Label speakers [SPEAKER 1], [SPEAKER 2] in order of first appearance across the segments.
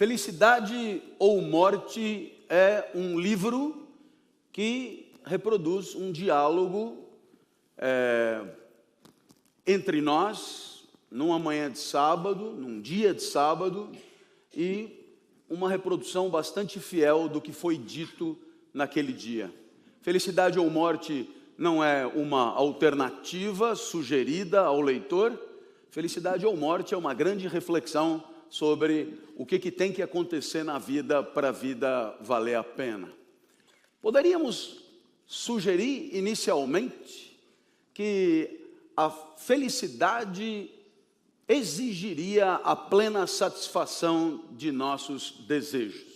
[SPEAKER 1] Felicidade ou Morte é um livro que reproduz um diálogo entre nós, numa manhã de sábado, num dia de sábado, e uma reprodução bastante fiel do que foi dito naquele dia. Felicidade ou Morte não é uma alternativa sugerida ao leitor. Felicidade ou Morte é uma grande reflexão sobre o que tem que acontecer na vida para a vida valer a pena. Poderíamos sugerir inicialmente que a felicidade exigiria a plena satisfação de nossos desejos.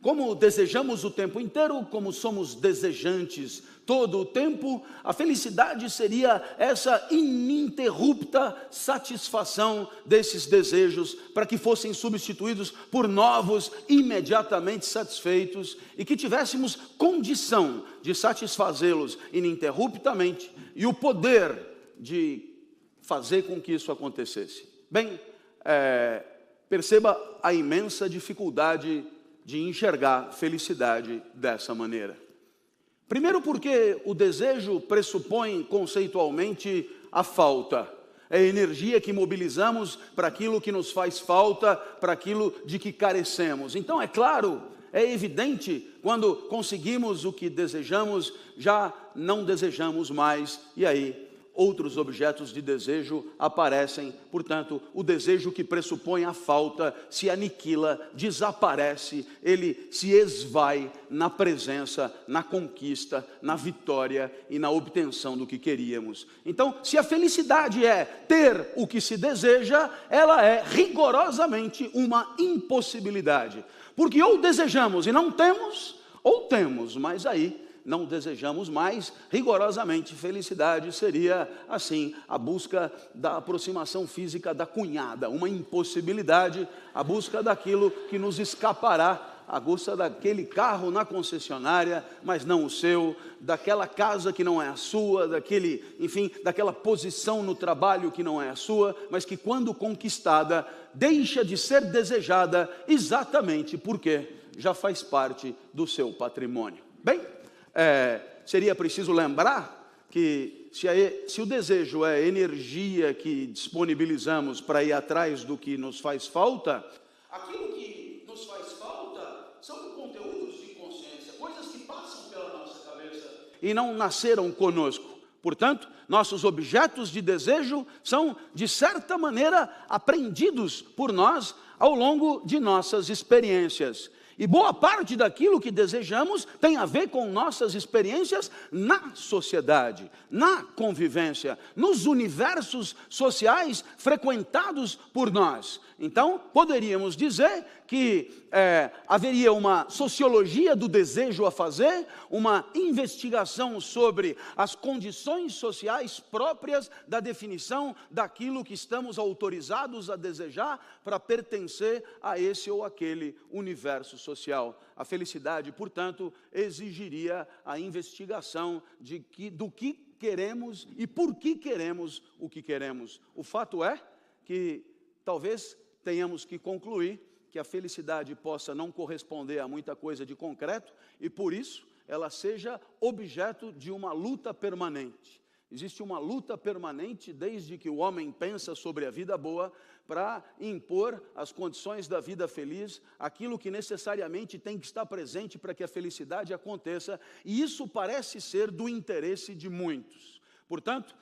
[SPEAKER 1] Como desejamos o tempo inteiro, como somos desejantes todo o tempo, a felicidade seria essa ininterrupta satisfação desses desejos para que fossem substituídos por novos imediatamente satisfeitos e que tivéssemos condição de satisfazê-los ininterruptamente e o poder de fazer com que isso acontecesse. Bem, perceba a imensa dificuldade de enxergar felicidade dessa maneira. Primeiro porque o desejo pressupõe conceitualmente a falta. É a energia que mobilizamos para aquilo que nos faz falta, para aquilo de que carecemos. Então é claro, é evidente, quando conseguimos o que desejamos, já não desejamos mais, e aí outros objetos de desejo aparecem. Portanto, o desejo que pressupõe a falta se aniquila, desaparece, ele se esvai na presença, na conquista, na vitória e na obtenção do que queríamos. Então, se a felicidade é ter o que se deseja, ela é rigorosamente uma impossibilidade. Porque ou desejamos e não temos, ou temos, mas aí não desejamos mais. Rigorosamente, felicidade seria, assim, a busca da aproximação física da cunhada, uma impossibilidade, a busca daquilo que nos escapará, a busca daquele carro na concessionária, mas não o seu, daquela casa que não é a sua, daquela posição no trabalho que não é a sua, mas que quando conquistada, deixa de ser desejada exatamente porque já faz parte do seu patrimônio. Bem, seria preciso lembrar que se o desejo é a energia que disponibilizamos para ir atrás do que nos faz falta, aquilo que nos faz falta são conteúdos de consciência, coisas que passam pela nossa cabeça e não nasceram conosco. Portanto, nossos objetos de desejo são, de certa maneira, aprendidos por nós ao longo de nossas experiências. E boa parte daquilo que desejamos tem a ver com nossas experiências na sociedade, na convivência, nos universos sociais frequentados por nós. Então, poderíamos dizer que haveria uma sociologia do desejo a fazer, uma investigação sobre as condições sociais próprias da definição daquilo que estamos autorizados a desejar para pertencer a esse ou aquele universo social. A felicidade, portanto, exigiria a investigação do que queremos e por que queremos o que queremos. O fato é que talvez tenhamos que concluir que a felicidade possa não corresponder a muita coisa de concreto e, por isso, ela seja objeto de uma luta permanente. Existe uma luta permanente desde que o homem pensa sobre a vida boa para impor as condições da vida feliz, aquilo que necessariamente tem que estar presente para que a felicidade aconteça, e isso parece ser do interesse de muitos. Portanto,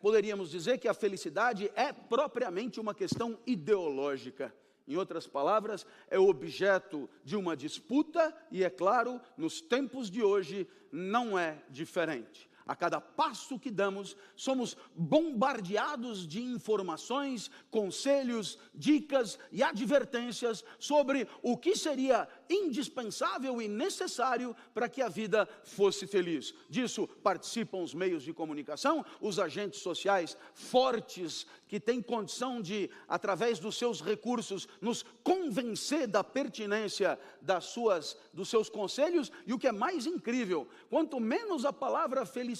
[SPEAKER 1] poderíamos dizer que a felicidade é propriamente uma questão ideológica. Em outras palavras, é objeto de uma disputa e, é claro, nos tempos de hoje não é diferente. A cada passo que damos, somos bombardeados de informações, conselhos, dicas e advertências sobre o que seria indispensável e necessário para que a vida fosse feliz. Disso participam os meios de comunicação, os agentes sociais fortes que têm condição de, através dos seus recursos, nos convencer da pertinência dos seus conselhos. E o que é mais incrível, quanto menos a palavra felicidade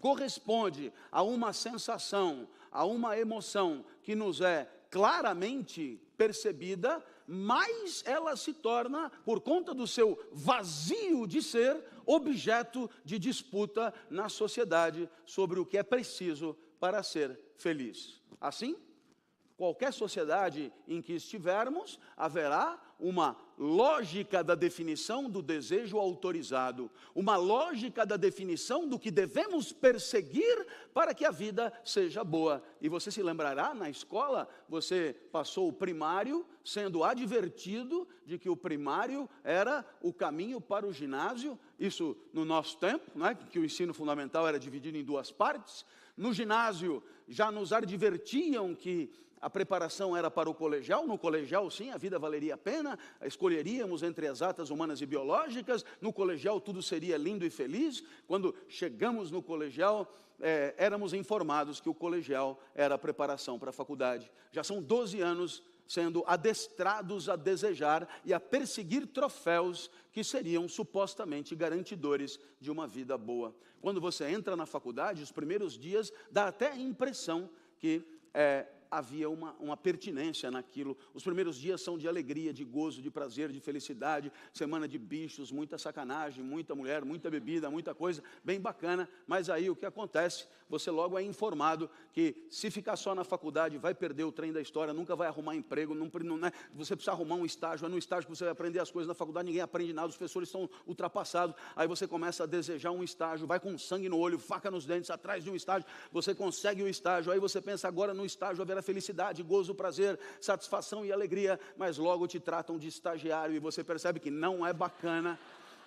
[SPEAKER 1] corresponde a uma sensação, a uma emoção que nos é claramente percebida, mais ela se torna, por conta do seu vazio de ser, objeto de disputa na sociedade sobre o que é preciso para ser feliz. Assim, qualquer sociedade em que estivermos, haverá uma lógica da definição do desejo autorizado, uma lógica da definição do que devemos perseguir para que a vida seja boa. E você se lembrará, na escola, você passou o primário sendo advertido de que o primário era o caminho para o ginásio, isso no nosso tempo, né, que o ensino fundamental era dividido em duas partes. No ginásio já nos advertiam que a preparação era para o colegial. No colegial, sim, a vida valeria a pena, escolheríamos entre exatas, humanas e biológicas. No colegial tudo seria lindo e feliz. Quando chegamos no colegial, éramos informados que o colegial era a preparação para a faculdade. Já são 12 anos sendo adestrados a desejar e a perseguir troféus que seriam supostamente garantidores de uma vida boa. Quando você entra na faculdade, os primeiros dias dá até a impressão que havia uma pertinência naquilo. Os primeiros dias são de alegria, de gozo, de prazer, de felicidade, semana de bichos, muita sacanagem, muita mulher, muita bebida, muita coisa, bem bacana. Mas aí o que acontece? Você logo é informado que se ficar só na faculdade vai perder o trem da história, nunca vai arrumar emprego, você precisa arrumar um estágio, é no estágio que você vai aprender as coisas. Na faculdade ninguém aprende nada, os professores estão ultrapassados. Aí você começa a desejar um estágio, vai com sangue no olho, faca nos dentes, atrás de um estágio, você consegue o estágio, aí você pensa, agora no estágio haverá felicidade, gozo, prazer, satisfação e alegria, mas logo te tratam de estagiário e você percebe que não é bacana.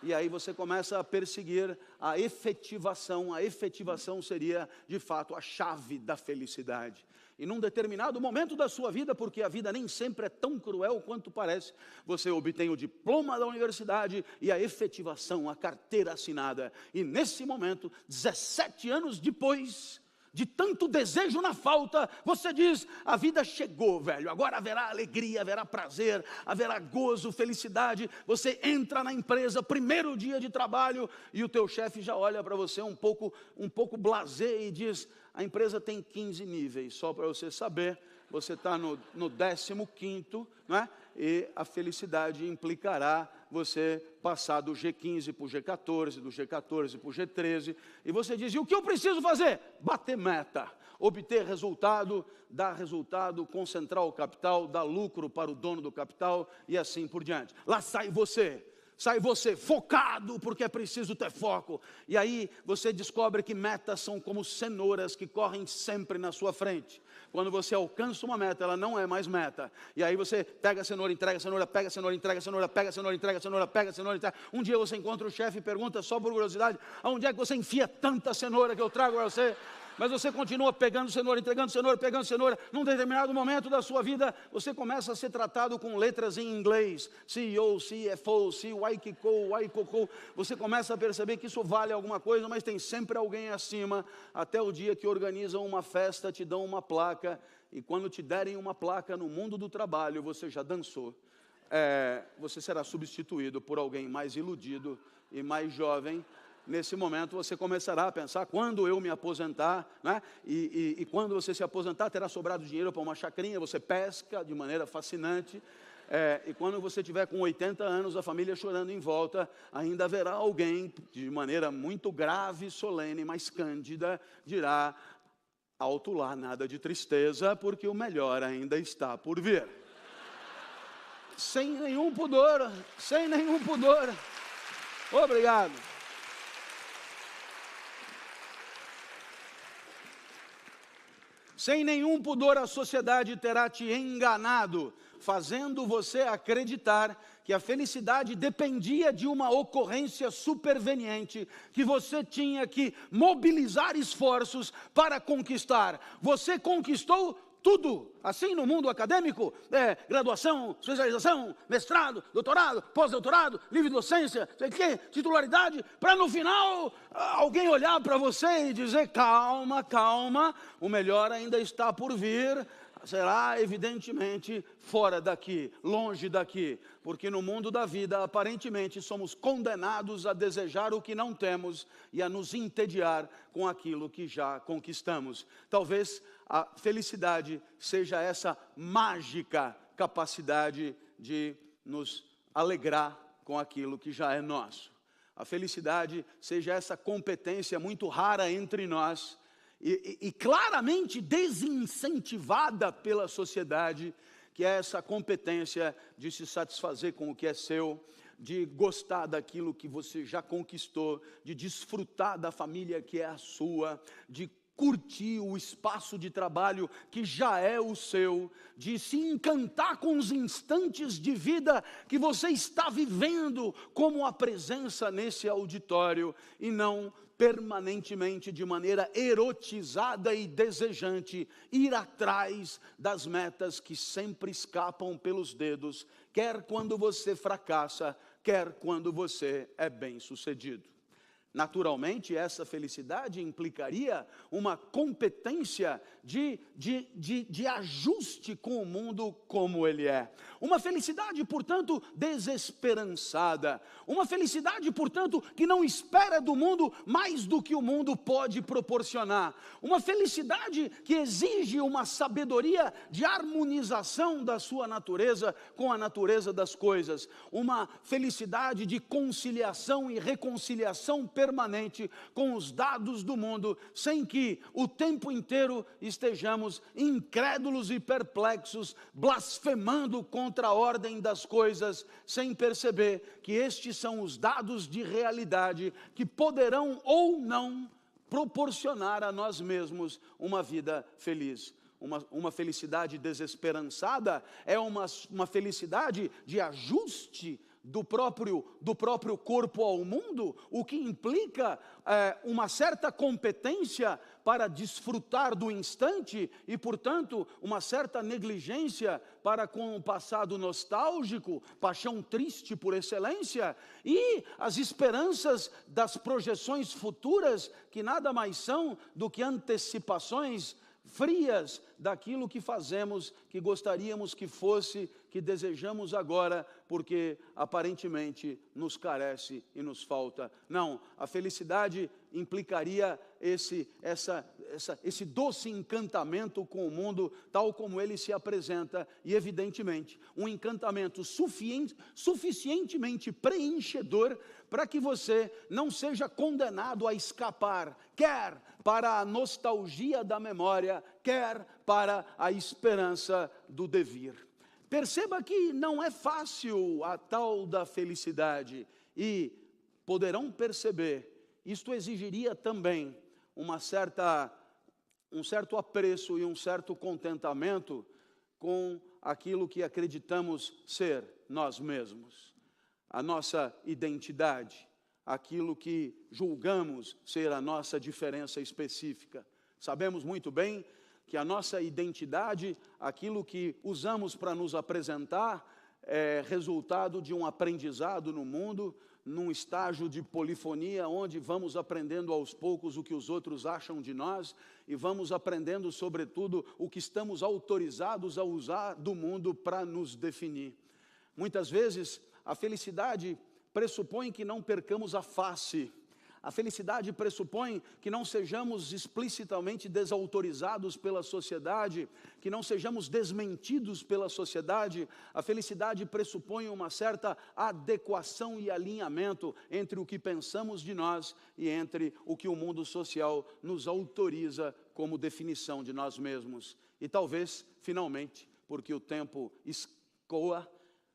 [SPEAKER 1] E aí você começa a perseguir a efetivação. A efetivação seria, de fato, a chave da felicidade. E num determinado momento da sua vida, porque a vida nem sempre é tão cruel quanto parece, você obtém o diploma da universidade e a efetivação, a carteira assinada. E nesse momento, 17 anos depois, de tanto desejo na falta, você diz, a vida chegou, velho, agora haverá alegria, haverá prazer, haverá gozo, felicidade. Você entra na empresa, primeiro dia de trabalho, e o teu chefe já olha para você um pouco blasé e diz, a empresa tem 15 níveis, só para você saber, você está no 15º, não é? E a felicidade implicará você passar do G15 para o G14, do G14 para o G13, e você diz, e o que eu preciso fazer? Bater meta, obter resultado, dar resultado, concentrar o capital, dar lucro para o dono do capital, e assim por diante. Lá sai você focado, porque é preciso ter foco. E aí você descobre que metas são como cenouras que correm sempre na sua frente. Quando você alcança uma meta, ela não é mais meta. E aí você pega a cenoura, entrega a cenoura, pega a cenoura, entrega a cenoura, pega a cenoura, entrega a cenoura, pega a cenoura, entrega. Um dia você encontra o chefe e pergunta, só por curiosidade, aonde é que você enfia tanta cenoura que eu trago para você? Mas você continua pegando cenoura, entregando cenoura, pegando cenoura. Num determinado momento da sua vida, você começa a ser tratado com letras em inglês. CEO, CFO, CYKO. Você começa a perceber que isso vale alguma coisa, mas tem sempre alguém acima. Até o dia que organizam uma festa, te dão uma placa. E quando te derem uma placa no mundo do trabalho, você já dançou. Você será substituído por alguém mais iludido e mais jovem. Nesse momento você começará a pensar, quando eu me aposentar, né? E quando você se aposentar, terá sobrado dinheiro para uma chacrinha, você pesca de maneira fascinante, e quando você tiver com 80 anos, a família chorando em volta, ainda haverá alguém, de maneira muito grave e solene, mas cândida, dirá, alto lá, nada de tristeza, porque o melhor ainda está por vir. Sem nenhum pudor, obrigado. Sem nenhum pudor, a sociedade terá te enganado, fazendo você acreditar que a felicidade dependia de uma ocorrência superveniente, que você tinha que mobilizar esforços para conquistar. Você conquistou tudo, assim no mundo acadêmico, graduação, especialização, mestrado, doutorado, pós-doutorado, livre docência, sei o quê, titularidade, para no final alguém olhar para você e dizer, calma, o melhor ainda está por vir. Será evidentemente fora daqui, longe daqui, porque no mundo da vida aparentemente somos condenados a desejar o que não temos e a nos entediar com aquilo que já conquistamos. Talvez a felicidade seja essa mágica capacidade de nos alegrar com aquilo que já é nosso. A felicidade seja essa competência muito rara entre nós e claramente desincentivada pela sociedade, que é essa competência de se satisfazer com o que é seu, de gostar daquilo que você já conquistou, de desfrutar da família que é a sua, de curtir o espaço de trabalho que já é o seu, de se encantar com os instantes de vida que você está vivendo, como a presença nesse auditório, e não permanentemente, de maneira erotizada e desejante, ir atrás das metas que sempre escapam pelos dedos, quer quando você fracassa, quer quando você é bem-sucedido. Naturalmente, essa felicidade implicaria uma competência de ajuste com o mundo como ele é. Uma felicidade, portanto, desesperançada. Uma felicidade, portanto, que não espera do mundo mais do que o mundo pode proporcionar. Uma felicidade que exige uma sabedoria de harmonização da sua natureza com a natureza das coisas. Uma felicidade de conciliação e reconciliação permanente com os dados do mundo, sem que o tempo inteiro estejamos incrédulos e perplexos, blasfemando contra a ordem das coisas, sem perceber que estes são os dados de realidade que poderão ou não proporcionar a nós mesmos uma vida feliz. Uma felicidade desesperançada é uma felicidade de ajuste do próprio corpo ao mundo, o que implica uma certa competência para desfrutar do instante e, portanto, uma certa negligência para com o passado nostálgico, paixão triste por excelência, e as esperanças das projeções futuras, que nada mais são do que antecipações frias daquilo que fazemos, que gostaríamos que fosse, que desejamos agora, porque aparentemente nos carece e nos falta. Não, a felicidade implicaria esse doce encantamento com o mundo, tal como ele se apresenta, e evidentemente, um encantamento suficientemente preenchedor para que você não seja condenado a escapar, quer para a nostalgia da memória, quer para a esperança do devir. Perceba que não é fácil a tal da felicidade, e poderão perceber, isto exigiria também um certo apreço e um certo contentamento com aquilo que acreditamos ser nós mesmos, a nossa identidade, aquilo que julgamos ser a nossa diferença específica. Sabemos muito bem que a nossa identidade, aquilo que usamos para nos apresentar, é resultado de um aprendizado no mundo, num estágio de polifonia, onde vamos aprendendo aos poucos o que os outros acham de nós, e vamos aprendendo, sobretudo, o que estamos autorizados a usar do mundo para nos definir. Muitas vezes, a felicidade pressupõe que não percamos a face. A felicidade pressupõe que não sejamos explicitamente desautorizados pela sociedade, que não sejamos desmentidos pela sociedade. A felicidade pressupõe uma certa adequação e alinhamento entre o que pensamos de nós e entre o que o mundo social nos autoriza como definição de nós mesmos. E talvez, finalmente, porque o tempo escoa,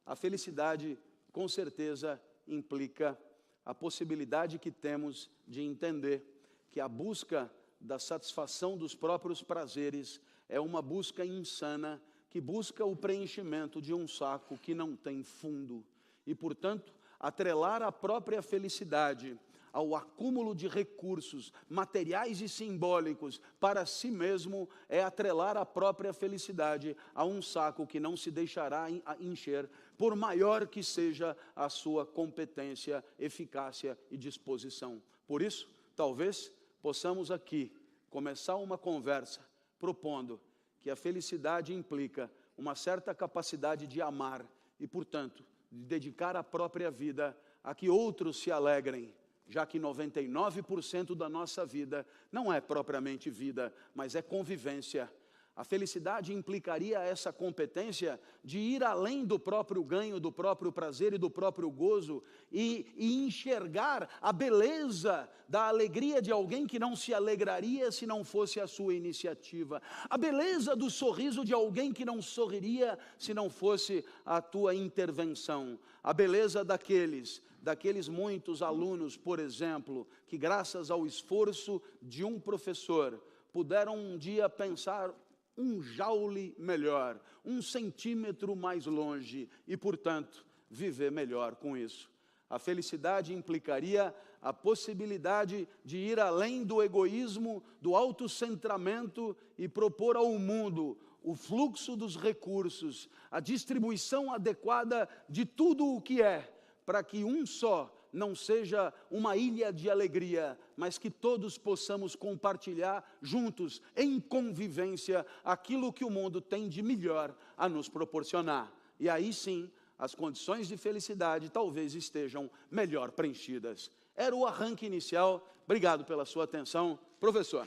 [SPEAKER 1] a felicidade, com certeza, implica a possibilidade que temos de entender que a busca da satisfação dos próprios prazeres é uma busca insana, que busca o preenchimento de um saco que não tem fundo. E, portanto, atrelar a própria felicidade ao acúmulo de recursos materiais e simbólicos para si mesmo é atrelar a própria felicidade a um saco que não se deixará encher, por maior que seja a sua competência, eficácia e disposição. Por isso, talvez possamos aqui começar uma conversa propondo que a felicidade implica uma certa capacidade de amar e, portanto, de dedicar a própria vida a que outros se alegrem, já que 99% da nossa vida não é propriamente vida, mas é convivência. A felicidade implicaria essa competência de ir além do próprio ganho, do próprio prazer e do próprio gozo e enxergar a beleza da alegria de alguém que não se alegraria se não fosse a sua iniciativa, a beleza do sorriso de alguém que não sorriria se não fosse a tua intervenção, a beleza daqueles muitos alunos, por exemplo, que graças ao esforço de um professor puderam um dia pensar um joule melhor, 1 centímetro mais longe e, portanto, viver melhor com isso. A felicidade implicaria a possibilidade de ir além do egoísmo, do autocentramento e propor ao mundo o fluxo dos recursos, a distribuição adequada de tudo o que é, para que um só não seja uma ilha de alegria, mas que todos possamos compartilhar juntos, em convivência, aquilo que o mundo tem de melhor a nos proporcionar. E aí sim, as condições de felicidade talvez estejam melhor preenchidas. Era o arranque inicial. Obrigado pela sua atenção, professor.